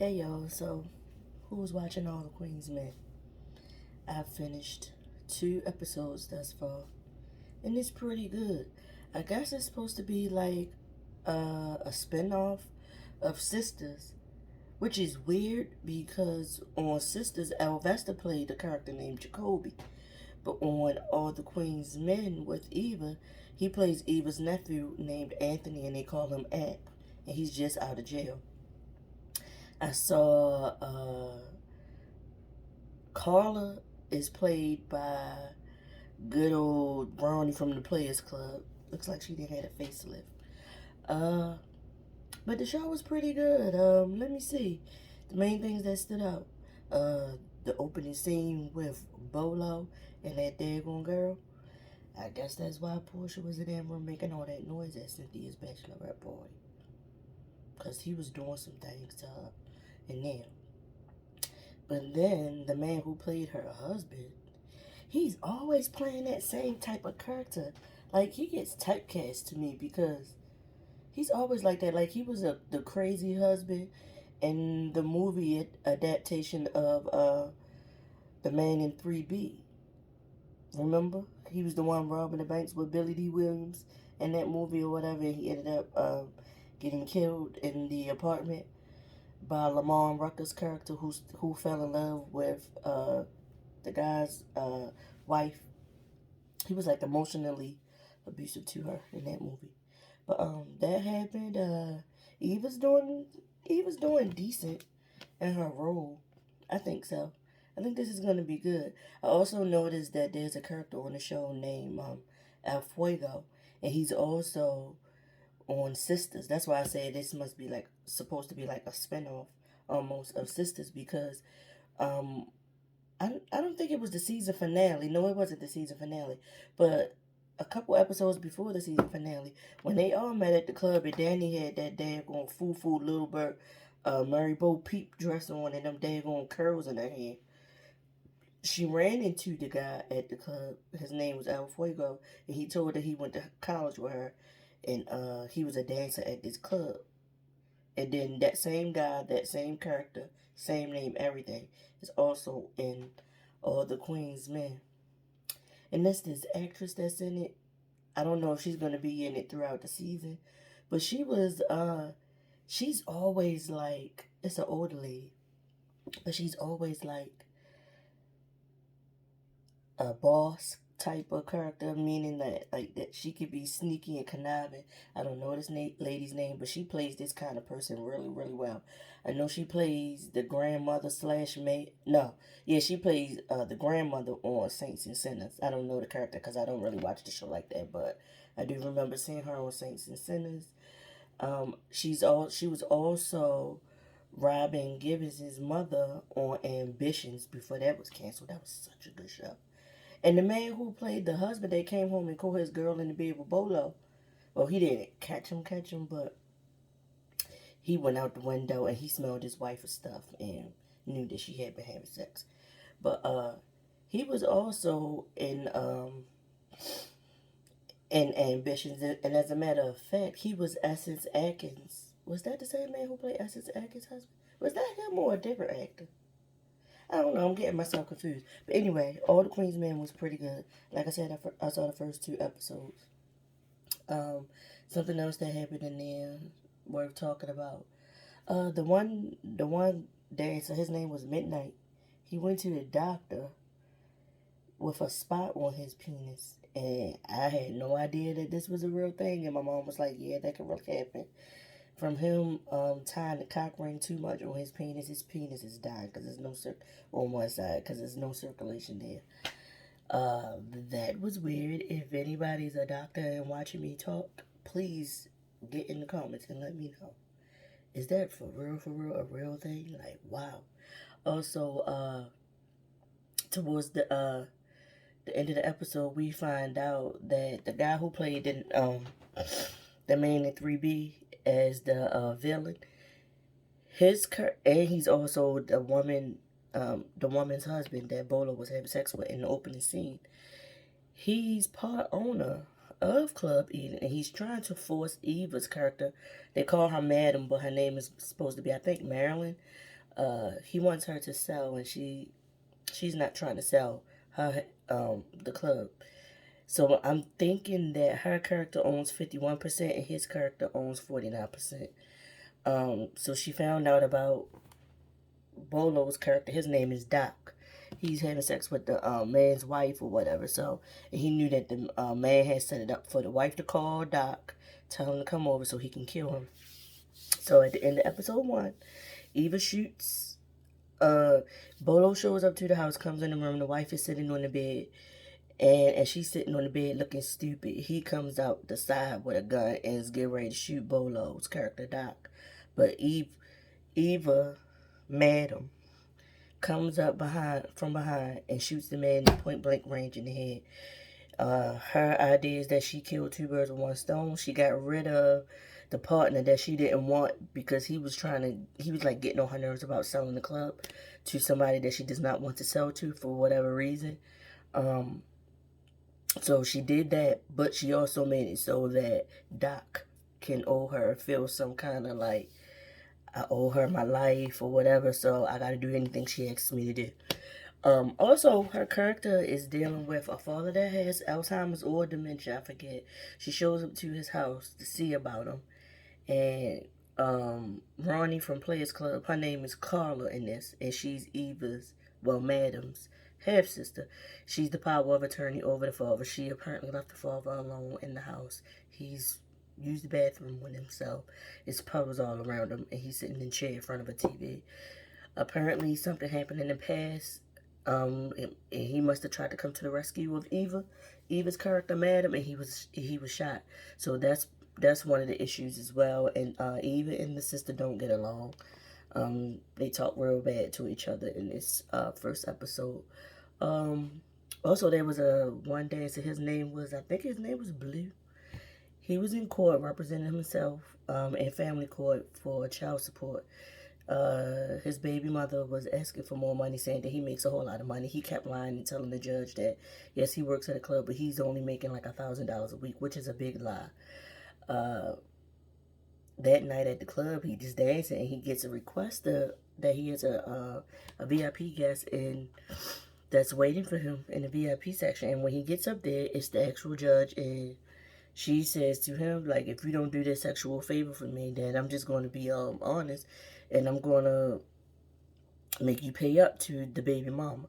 Hey y'all, so who's watching All the Queen's Men? I've finished 2 episodes thus far, and it's pretty good. I guess it's supposed to be like a spinoff of Sisters, which is weird because on Sisters, Alvesta played a character named Jacoby, but on All the Queen's Men with Eva, he plays Eva's nephew named Anthony, and they call him Amp, and he's just out of jail. I saw Carla is played by good old Brownie from the Players Club. Looks like she didn't have a facelift. Uh, but the show was pretty good. Let me see. The main things that stood out. The opening scene with Bolo and that daggone girl. I guess that's why Portia was in that room making all that noise at Cynthia's bachelorette party. Because he was doing some things to her and them. But then the man who played her husband, he's always playing that same type of character. Like, he gets typecast to me because he's always like that. Like, he was the crazy husband in the movie adaptation of The Man in 3B. Remember? He was the one robbing the banks with Billy D. Williams in that movie or whatever. He ended up getting killed in the apartment by Lamar Rucker's character who fell in love with the guy's wife. He was like emotionally abusive to her in that movie. But that happened. Eva's doing decent in her role. I think so. I think this is gonna be good. I also noticed that there's a character on the show named El Fuego, and he's also on Sisters. That's why I say this must be like supposed to be like a spinoff almost of Sisters because um I don't think it was the season finale. No, it wasn't the season finale. But a couple episodes before the season finale, when they all met at the club and Danny had that daggone foo little bird Mary Bo Peep dress on and them daggone curls in her hair. She ran into the guy at the club. His name was El Fuego, and he told her he went to college with her, and he was a dancer at this club. And then that same guy, that same character, same name, everything, is also in All the Queen's Men. And that's this actress that's in it. I don't know if she's gonna be in it throughout the season, but she's always like, it's an older lady, but she's always like a boss type of character, meaning that like that she could be sneaky and conniving. I don't know this lady's name, but she plays this kind of person really, really well. I know she plays the grandmother slash maid. No, yeah, she plays the grandmother on Saints and Sinners. I don't know the character because I don't really watch the show like that, but I do remember seeing her on Saints and Sinners. She was also Robin Gibbons' mother on Ambitions before that was canceled. That was such a good show. And the man who played the husband that came home and caught his girl in the bed with Bolo, well, he didn't catch him, but he went out the window and he smelled his wife's stuff and knew that she had been having sex. But he was also in Ambitions, and as a matter of fact, he was Essence Atkins. Was that the same man who played Essence Atkins' husband? Was that him or a different actor? I don't know. I'm getting myself confused. But anyway, All the Queen's Men was pretty good. Like I said, I saw the first 2 episodes. Um, Something else that happened in there worth talking about. The one dancer, his name was Midnight. He went to the doctor with a spot on his penis, and I had no idea that this was a real thing. And my mom was like, "Yeah, that could really happen." From him tying the cock ring too much on his penis is dying because there's no on one side because there's no circulation there. That was weird. If anybody's a doctor and watching me talk, please get in the comments and let me know. Is that for real, a real thing? Like, wow. Also, towards the end of the episode, we find out that the guy who played the man in 3B as the villain, and he's also the woman's husband that Bolo was having sex with in the opening scene. He's part owner of Club Eden, and he's trying to force Eva's character. They call her Madam, but her name is supposed to be, I think, Marilyn. He wants her to sell, and she's not trying to sell her the club. So I'm thinking that her character owns 51% and his character owns 49%. So she found out about Bolo's character. His name is Doc. He's having sex with the man's wife or whatever. So and he knew that the man had set it up for the wife to call Doc, tell him to come over so he can kill him. So at the end of episode 1, Eva shoots. Bolo shows up to the house, comes in the room. The wife is sitting on the bed. And as she's sitting on the bed looking stupid, he comes out the side with a gun and is getting ready to shoot Bolo's character, Doc. But Eva, Madam, comes up from behind and shoots the man in point blank range in the head. Her idea is that she killed two birds with one stone. She got rid of the partner that she didn't want because he was like getting on her nerves about selling the club to somebody that she does not want to sell to for whatever reason. So she did that, but she also made it so that Doc can owe her, feel some kind of like, I owe her my life or whatever, so I gotta do anything she asks me to do. Also, her character is dealing with a father that has Alzheimer's or dementia, I forget. She shows up to his house to see about him. And Ronnie from Players Club, her name is Carla in this, and she's Madam's half sister. She's the power of attorney over the father. She apparently left the father alone in the house. He's used the bathroom with himself. It's puddles all around him, and he's sitting in a chair in front of a TV. Apparently, something happened in the past. And he must have tried to come to the rescue of Eva's character, Madam, and he was shot. So that's one of the issues as well. And Eva and the sister don't get along. They talk real bad to each other in this first episode. Also, there was one dancer. I think his name was Blue. He was in court representing himself in family court for child support. His baby mother was asking for more money, saying that he makes a whole lot of money. He kept lying and telling the judge that, yes, he works at a club, but he's only making like $1,000 a week, which is a big lie. That night at the club, he just dancing, and he gets a request that he has a VIP guest and that's waiting for him in the VIP section. And when he gets up there, it's the actual judge, and she says to him, like, if you don't do this sexual favor for me, then I'm just going to be honest, and I'm going to make you pay up to the baby mama.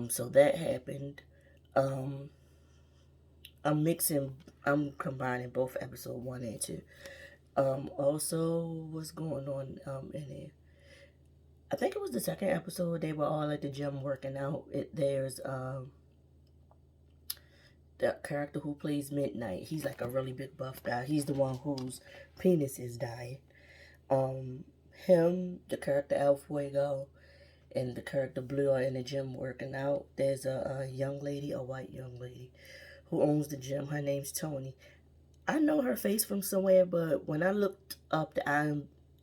So that happened. I'm combining both episode 1 and 2. Also, what's going on in there? I think it was the second episode. They were all at the gym working out. There's the character who plays Midnight. He's like a really big buff guy. He's the one whose penis is dying. Him, the character El Fuego, and the character Blue are in the gym working out. There's a young lady, a white young lady, who owns the gym. Her name's Tony. I know her face from somewhere, but when I looked up the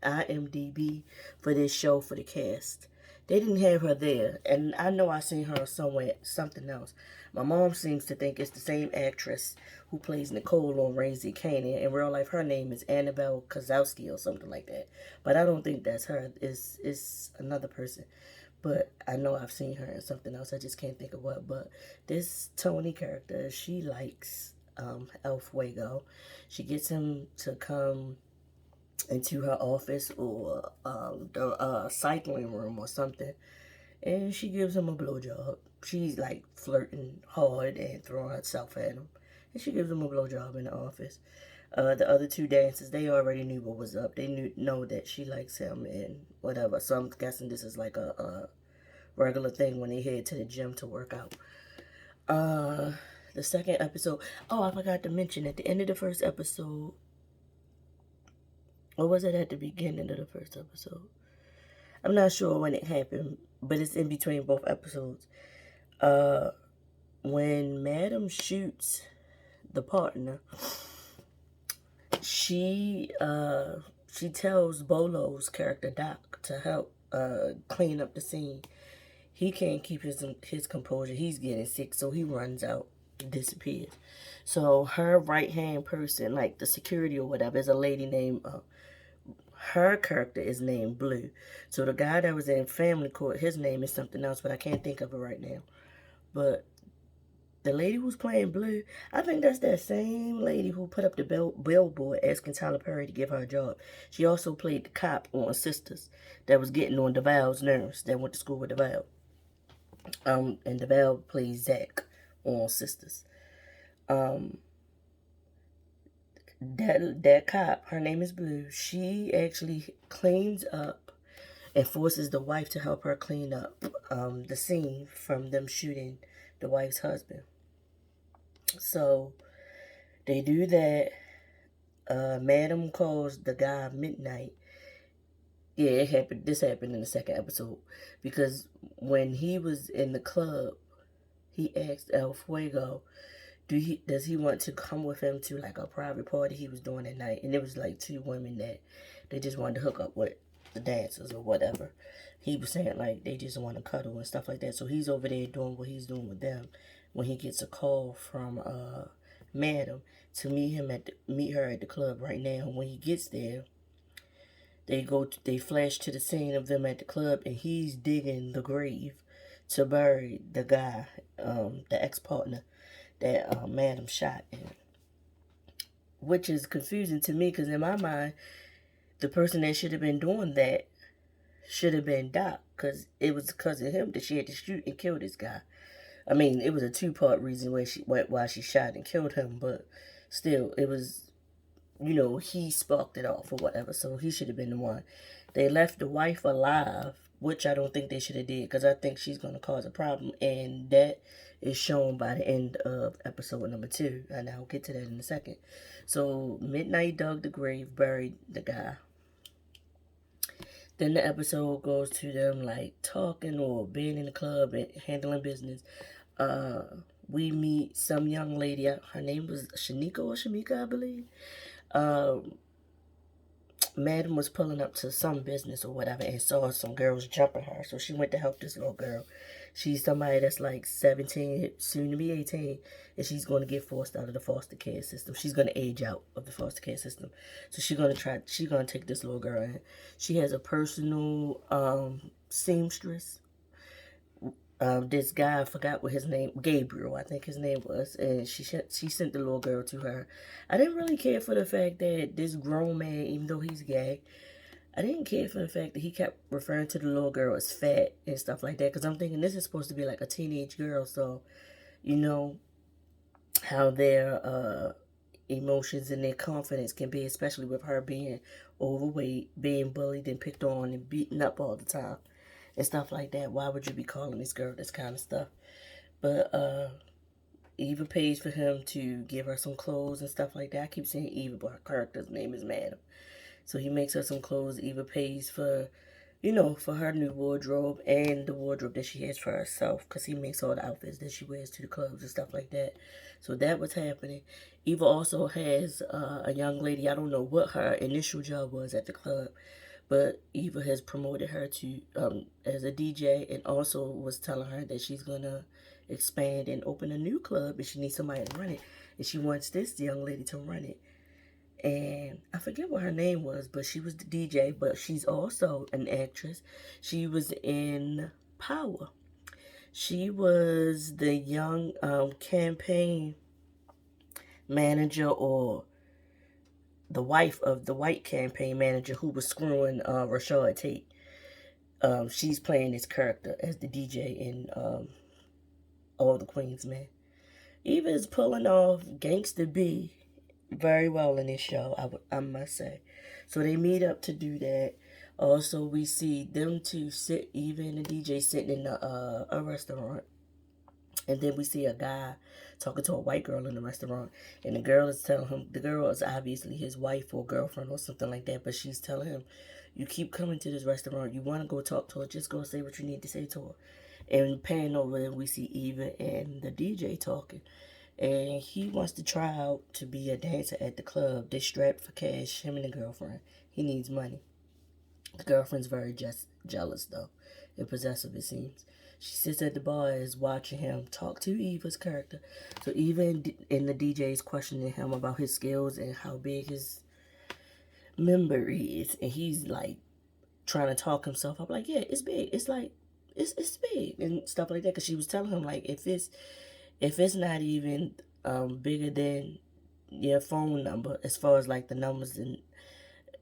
IMDb for this show for the cast, they didn't have her there. And I know I seen her somewhere, something else. My mom seems to think it's the same actress who plays Nicole on Raising Kanan. In real life, her name is Annabelle Kozlowski or something like that. But I don't think that's her. It's another person. But I know I've seen her in something else. I just can't think of what. But this Tony character, she likes El Fuego. She gets him to come into her office or the cycling room or something, and she gives him a blowjob. She's like flirting hard and throwing herself at him, and she gives him a blowjob in the office. The other two dancers, they already knew what was up. They know that she likes him and whatever. So I'm guessing this is like a regular thing when they head to the gym to work out. The second episode. Oh, I forgot to mention at the end of the first episode. Or was it at the beginning of the first episode? I'm not sure when it happened, but it's in between both episodes. When Madam shoots the partner, she tells Bolo's character Doc to help clean up the scene. He can't keep his composure. He's getting sick, so he runs out, disappears. So her right hand person, like the security or whatever, is a lady named her character is named Blue. So the guy that was in Family Court, his name is something else, but I can't think of it right now. But the lady who's playing Blue, I think that's that same lady who put up the billboard asking Tyler Perry to give her a job. She also played the cop on Sisters that was getting on DeVal's nerves, that went to school with DeVal. And DeVal plays Zach on Sisters. That cop, her name is Blue. She actually cleans up and forces the wife to help her clean up the scene from them shooting the wife's husband. So they do that. Madam calls the guy Midnight. Yeah, it happened. This happened in the second episode because when he was in the club, he asked El Fuego, does he want to come with him to like a private party he was doing at night? And it was like two women that they just wanted to hook up with the dancers or whatever. He was saying like they just want to cuddle and stuff like that. So he's over there doing what he's doing with them when he gets a call from Madam to meet her at the club right now. When he gets there, they flash to the scene of them at the club, and he's digging the grave to bury the guy, the ex-partner that Madam shot in. Which is confusing to me because in my mind, the person that should have been doing that should have been Doc, because it was because of him that she had to shoot and kill this guy. I mean, it was a two-part reason why she shot and killed him, but still, it was, he sparked it off or whatever, so he should have been the one. They left the wife alive, which I don't think they should have did, because I think she's going to cause a problem, and that is shown by the end of episode number 2, and I'll get to that in a second. So, Midnight dug the grave, buried the guy. Then the episode goes to them like talking or being in the club and handling business. We meet some young lady. Her name was Shanika or Shamika, I believe. Madam was pulling up to some business or whatever and saw some girls jumping her. So she went to help this little girl. She's somebody that's like 17, soon to be 18, and she's going to get forced out of the foster care system. She's going to age out of the foster care system. So she's going to take this little girl in. She has a personal seamstress. This guy, I forgot what his name, Gabriel, I think his name was, and she sent the little girl to her. I didn't really care for the fact that this grown man, even though he's gay, I didn't care for the fact that he kept referring to the little girl as fat and stuff like that, because I'm thinking this is supposed to be like a teenage girl, so, how their emotions and their confidence can be, especially with her being overweight, being bullied and picked on and beaten up all the time and stuff like that. Why would you be calling this girl this kind of stuff? But Eva pays for him to give her some clothes and stuff like that. I keep saying Eva, but her character's name is Madam. So he makes her some clothes. Eva pays for, for her new wardrobe and the wardrobe that she has for herself, because he makes all the outfits that she wears to the clubs and stuff like that. So that was happening. Eva also has a young lady. I don't know what her initial job was at the club, but Eva has promoted her to as a DJ, and also was telling her that she's going to expand and open a new club, and she needs somebody to run it. And she wants this young lady to run it. And I forget what her name was, but she was the DJ, but she's also an actress. She was in Power. She was the young campaign manager, or the wife of the white campaign manager who was screwing Rashad Tate. She's playing this character as the DJ in All the Queen's Men. Eva is pulling off Gangsta B very well in this show, I must say. So they meet up to do that. Also, we see them two sit, Eva and the DJ sitting in a restaurant. And then we see a guy talking to a white girl in the restaurant. And the girl is telling him, the girl is obviously his wife or girlfriend or something like that. But she's telling him, you keep coming to this restaurant. You want to go talk to her. Just go say what you need to say to her. And panning over, and we see Eva and the DJ talking. And he wants to try out to be a dancer at the club. They strapped for cash, him and the girlfriend. He needs money. The girlfriend's very jealous, though, and possessive, it seems. She sits at the bar and is watching him talk to Eva's character. So Eva and the DJ is questioning him about his skills and how big his member is, and he's like trying to talk himself up, like, yeah, it's big. It's like it's big and stuff like that. Cause she was telling him like if it's not even bigger than your phone number, as far as like the numbers in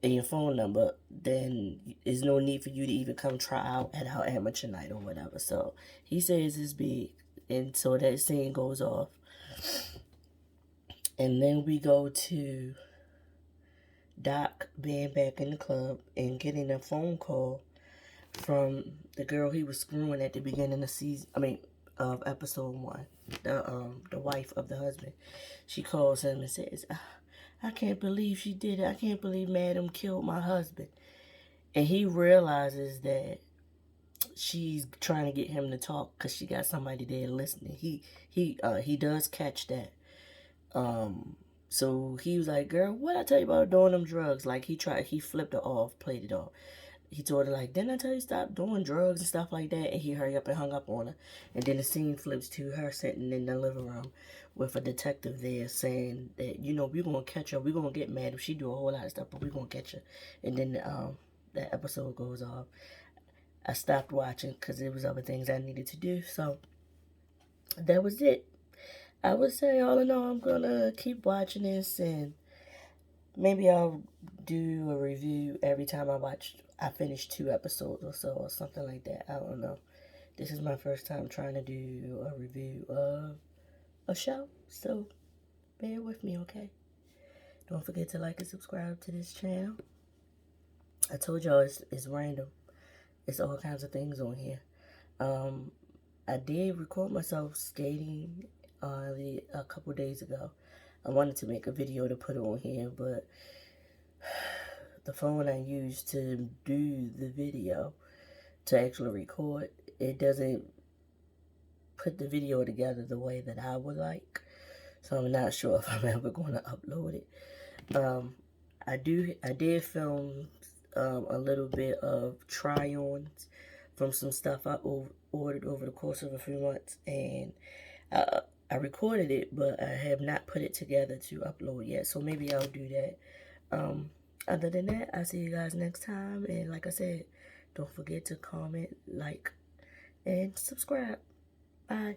your phone number, then there's no need for you to even come try out at our amateur night or whatever. So he says it's big, and so that scene goes off, and then we go to Doc being back in the club and getting a phone call from the girl he was screwing at the beginning of season. I mean, of episode 1, the wife of the husband. She calls him and says, "I can't believe she did it. I can't believe Madam killed my husband." And he realizes that she's trying to get him to talk because she got somebody there listening. He does catch that. So he was like, "Girl, what I tell you about doing them drugs?" Like he flipped it off, played it off. He told her like, "Didn't I tell you stop doing drugs and stuff like that?" And he hurried up and hung up on her. And then the scene flips to her sitting in the living room with a detective there saying that, we're gonna catch her. We're gonna get mad if she do a whole lot of stuff, but we're gonna catch her. And then that episode goes off. I stopped watching because there was other things I needed to do. So that was it. I would say all in all, I'm gonna keep watching this, and maybe I'll do a review every time I finish 2 episodes or so, or something like that. I don't know. This is my first time trying to do a review of a show, so bear with me, okay? Don't forget to like and subscribe to this channel. I told y'all it's random. It's all kinds of things on here. I did record myself skating a couple days ago. I wanted to make a video to put on here, but the phone I use to do the video, to actually record, it doesn't put the video together the way that I would like. So I'm not sure if I'm ever going to upload it. I did film a little bit of try-ons from some stuff I ordered over the course of a few months, and I recorded it, but I have not put it together to upload yet, so maybe I'll do that. Other than that, I'll see you guys next time, and like I said, don't forget to comment, like, and subscribe. Bye.